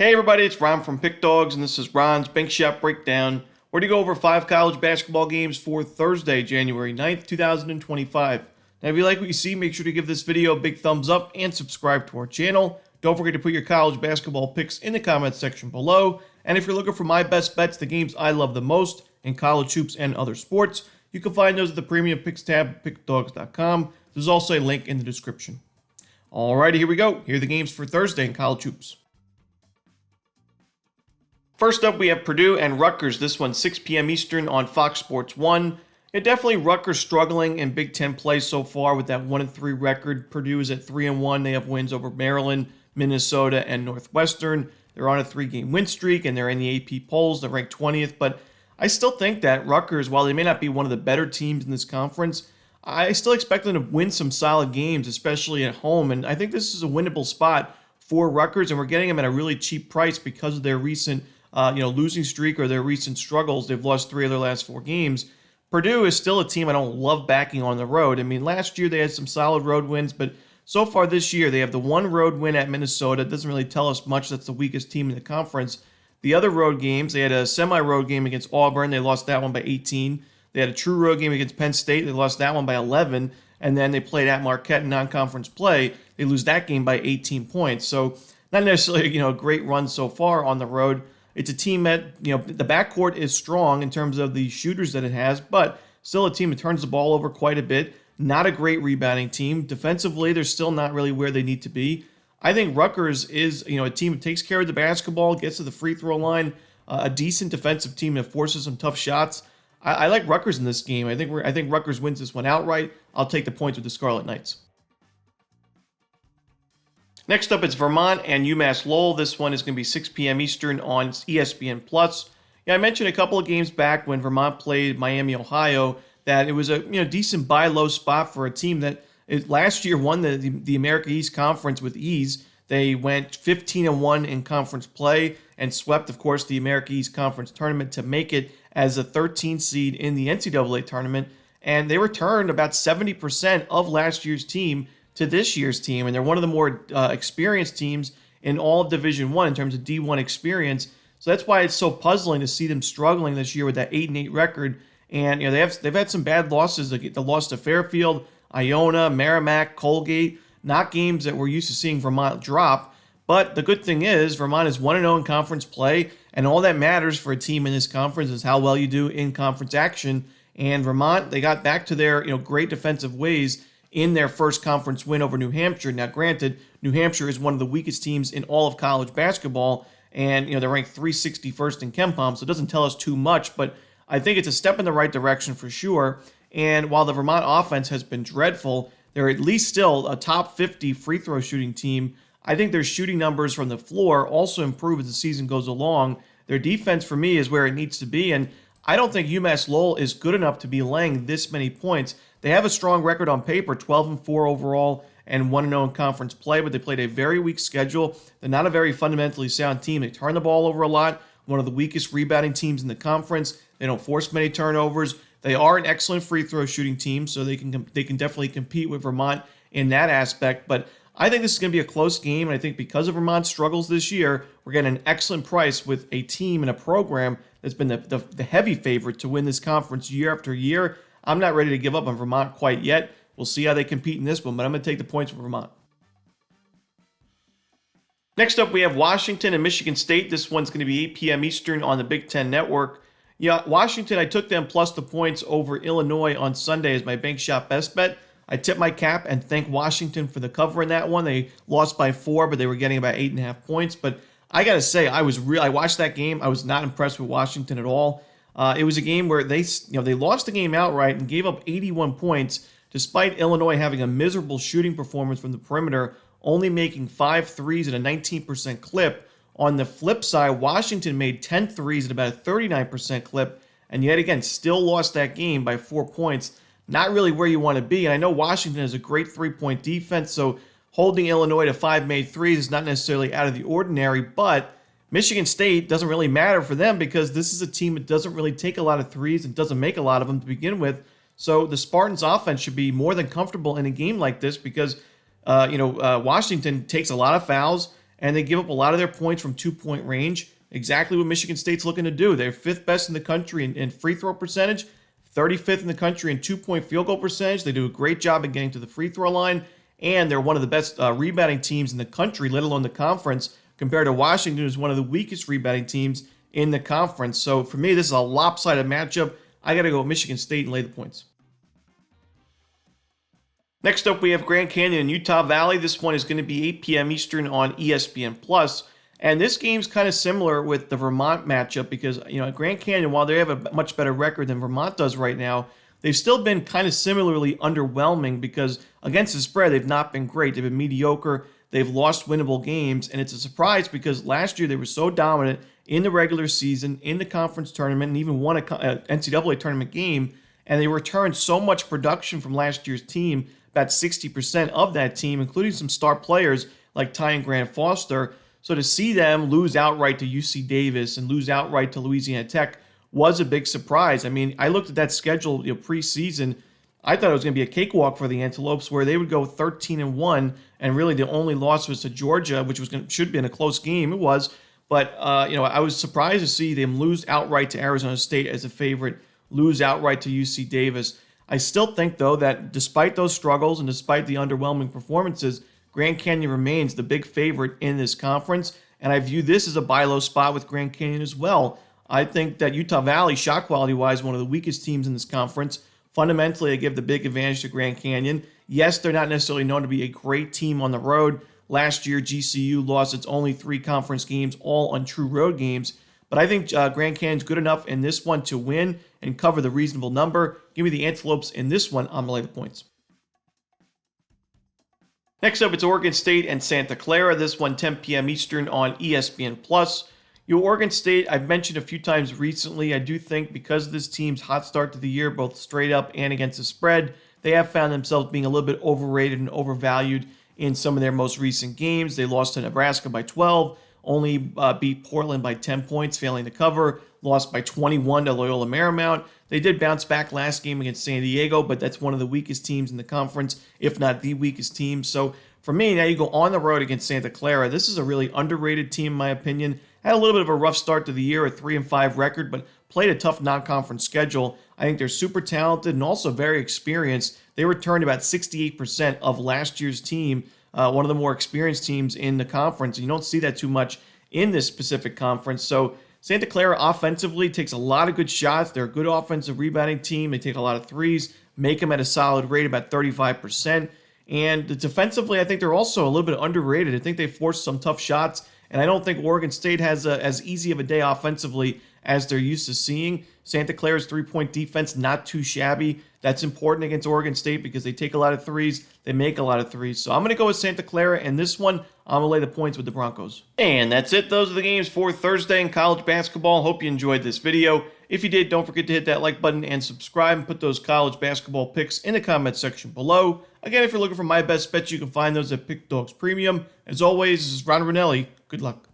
Hey everybody, it's Ron from Pick Dawgz, and this is Ron's Bank Shot Breakdown. We're going to go over 5 college basketball games for Thursday, January 9th, 2025. Now, if you like what you see, make sure to give this video a big thumbs up and subscribe to our channel. Don't forget to put your college basketball picks in the comments section below. And if you're looking for my best bets, the games I love the most in college hoops and other sports, you can find those at the Premium Picks tab at pickdawgz.com. There's also a link in the description. Alrighty, here we go. Here are the games for Thursday in college hoops. First up, we have Purdue and Rutgers. This one, 6 p.m. Eastern on Fox Sports 1. Yeah, definitely Rutgers struggling in Big Ten play so far with that 1-3 record. Purdue is at 3-1. They have wins over Maryland, Minnesota, and Northwestern. They're on a 3-game win streak, and they're in the AP polls. They're ranked 20th, but I still think that Rutgers, while they may not be one of the better teams in this conference, I still expect them to win some solid games, especially at home, and I think this is a winnable spot for Rutgers, and we're getting them at a really cheap price because of their recent losing streak or their recent struggles. They've lost 3 of their last 4 games. Purdue is still a team I don't love backing on the road. I mean, last year they had some solid road wins, but so far this year they have the one road win at Minnesota. It doesn't really tell us much. That's the weakest team in the conference. The other road games, they had a semi-road game against Auburn. They lost that one by 18. They had a true road game against Penn State. They lost that one by 11. And then they played at Marquette in non-conference play. They lose that game by 18 points. So not necessarily, a great run so far on the road. It's a team that, the backcourt is strong in terms of the shooters that it has, but still a team that turns the ball over quite a bit. Not a great rebounding team. Defensively, they're still not really where they need to be. I think Rutgers is, a team that takes care of the basketball, gets to the free throw line, a decent defensive team that forces some tough shots. I like Rutgers in this game. I think Rutgers wins this one outright. I'll take the points with the Scarlet Knights. Next up, it's Vermont and UMassL. This one is going to be 6 p.m. Eastern on ESPN+. Yeah, I mentioned a couple of games back when Vermont played Miami, Ohio, that it was a decent buy low spot for a team that last year won the America East Conference with ease. They went 15-1 in conference play and swept, of course, the America East Conference tournament to make it as a 13 seed in the NCAA tournament. And they returned about 70% of last year's team to this year's team, and they're one of the more experienced teams in all of Division I in terms of D1 experience. So that's why it's so puzzling to see them struggling this year with that 8-8 record. And they've had some bad losses. The loss to Fairfield, Iona, Merrimack, Colgate, not games that we're used to seeing Vermont drop. But the good thing is Vermont is 1-0 in conference play, and all that matters for a team in this conference is how well you do in conference action. And Vermont, they got back to their great defensive ways in their first conference win over New Hampshire. Now, granted, New Hampshire is one of the weakest teams in all of college basketball, and they're ranked 361st in KenPom, so it doesn't tell us too much, but I think it's a step in the right direction for sure. And while the Vermont offense has been dreadful, they're at least still a top 50 free throw shooting team. I think their shooting numbers from the floor also improve as the season goes along. Their defense, for me, is where it needs to be, and I don't think UMassL is good enough to be laying this many points. They have a strong record on paper, 12-4 overall and 1-0 in conference play, but they played a very weak schedule. They're not a very fundamentally sound team. They turn the ball over a lot, one of the weakest rebounding teams in the conference. They don't force many turnovers. They are an excellent free throw shooting team, so they can definitely compete with Vermont in that aspect. But I think this is going to be a close game, and I think because of Vermont's struggles this year, we're getting an excellent price with a team and a program that's been the heavy favorite to win this conference year after year. I'm not ready to give up on Vermont quite yet. We'll see how they compete in this one, but I'm going to take the points for Vermont. Next up, we have Washington and Michigan State. This one's going to be 8 p.m. Eastern on the Big Ten Network. Yeah, Washington, I took them plus the points over Illinois on Sunday as my bank shot best bet. I tip my cap and thank Washington for the cover in that one. They lost by 4, but they were getting about 8.5 points. But I got to say, I watched that game. I was not impressed with Washington at all. It was a game where they lost the game outright and gave up 81 points, despite Illinois having a miserable shooting performance from the perimeter, only making 5 threes at a 19% clip. On the flip side, Washington made 10 threes at about a 39% clip, and yet again, still lost that game by 4 points. Not really where you want to be. And I know Washington has a great three-point defense, so holding Illinois to 5 made threes is not necessarily out of the ordinary, but Michigan State doesn't really matter for them because this is a team that doesn't really take a lot of threes and doesn't make a lot of them to begin with. So the Spartans' offense should be more than comfortable in a game like this because, Washington takes a lot of fouls and they give up a lot of their points from 2-point range. Exactly what Michigan State's looking to do. They're 5th best in the country in free throw percentage, 35th in the country in 2-point field goal percentage. They do a great job of getting to the free throw line, and they're one of the best rebounding teams in the country, let alone the conference, compared to Washington, who's one of the weakest rebounding teams in the conference. So for me, this is a lopsided matchup. I got to go with Michigan State and lay the points. Next up, we have Grand Canyon and Utah Valley. This one is going to be 8 p.m. Eastern on ESPN+. And this game's kind of similar with the Vermont matchup because, Grand Canyon, while they have a much better record than Vermont does right now, they've still been kind of similarly underwhelming because against the spread, they've not been great. They've been mediocre. They've lost winnable games. And it's a surprise because last year they were so dominant in the regular season, in the conference tournament, and even won a NCAA tournament game. And they returned so much production from last year's team, about 60% of that team, including some star players like Ty and Grant Foster. So to see them lose outright to UC Davis and lose outright to Louisiana Tech was a big surprise. I mean, I looked at that schedule preseason. I thought it was going to be a cakewalk for the Antelopes where they would go 13-1, and really the only loss was to Georgia, which should have been a close game. It was. But, I was surprised to see them lose outright to Arizona State as a favorite, lose outright to UC Davis. I still think, though, that despite those struggles and despite the underwhelming performances, Grand Canyon remains the big favorite in this conference, and I view this as a buy low spot with Grand Canyon as well. I think that Utah Valley, shot quality-wise, one of the weakest teams in this conference. Fundamentally, I give the big advantage to Grand Canyon. Yes, they're not necessarily known to be a great team on the road. Last year, GCU lost its only 3 conference games, all on true road games. But I think Grand Canyon's good enough in this one to win and cover the reasonable number. Give me the Antelopes in this one. I'm going to lay the points. Next up, it's Oregon State and Santa Clara. This one, 10 p.m. Eastern on ESPN+. Oregon State, I've mentioned a few times recently, I do think because of this team's hot start to the year, both straight up and against the spread, they have found themselves being a little bit overrated and overvalued in some of their most recent games. They lost to Nebraska by 12, only beat Portland by 10 points, failing to cover, lost by 21 to Loyola Marymount. They did bounce back last game against San Diego, but that's one of the weakest teams in the conference, if not the weakest team. So for me, now you go on the road against Santa Clara. This is a really underrated team, in my opinion. Had a little bit of a rough start to the year, a 3-5 record, but played a tough non-conference schedule. I think they're super talented and also very experienced. They returned about 68% of last year's team, one of the more experienced teams in the conference. You don't see that too much in this specific conference. So Santa Clara offensively takes a lot of good shots. They're a good offensive rebounding team. They take a lot of threes, make them at a solid rate, about 35%. And defensively, I think they're also a little bit underrated. I think they forced some tough shots, and I don't think Oregon State has as easy of a day offensively as they're used to seeing. Santa Clara's three-point defense, not too shabby. That's important against Oregon State because they take a lot of threes. They make a lot of threes. So I'm going to go with Santa Clara, and this one, I'm going to lay the points with the Broncos. And that's it. Those are the games for Thursday in college basketball. Hope you enjoyed this video. If you did, don't forget to hit that like button and subscribe and put those college basketball picks in the comment section below. Again, if you're looking for my best bets, you can find those at Pick Dawgz Premium. As always, this is Romanelli. Good luck.